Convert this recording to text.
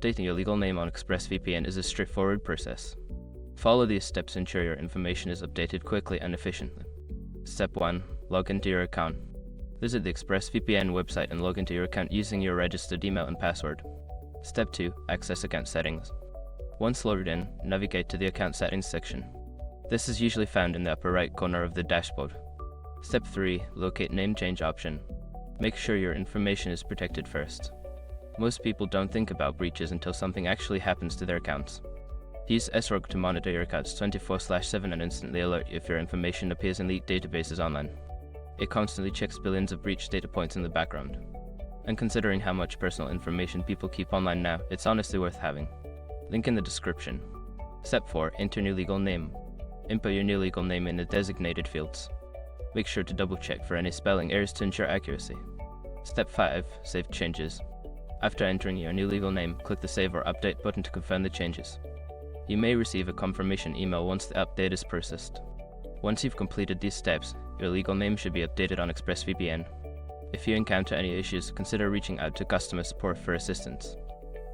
Updating your legal name on ExpressVPN is a straightforward process. Follow these steps to ensure your information is updated quickly and efficiently. Step 1. Log into your account. Visit the ExpressVPN website and log into your account using your registered email and password. Step 2. Access account settings. Once logged in, navigate to the account settings section. This is usually found in the upper right corner of the dashboard. Step 3. Locate name change option. Make sure your information is protected first. Most people don't think about breaches until something actually happens to their accounts. Use SROG to monitor your accounts 24/7 and instantly alert you if your information appears in leaked databases online. It constantly checks billions of breach data points in the background. And considering how much personal information people keep online now, it's honestly worth having. Link in the description. Step 4. Enter new legal name. Input your new legal name in the designated fields. Make sure to double check for any spelling errors to ensure accuracy. Step 5. Save changes. After entering your new legal name, click the Save or Update button to confirm the changes. You may receive a confirmation email once the update is processed. Once you've completed these steps, your legal name should be updated on ExpressVPN. If you encounter any issues, consider reaching out to customer support for assistance.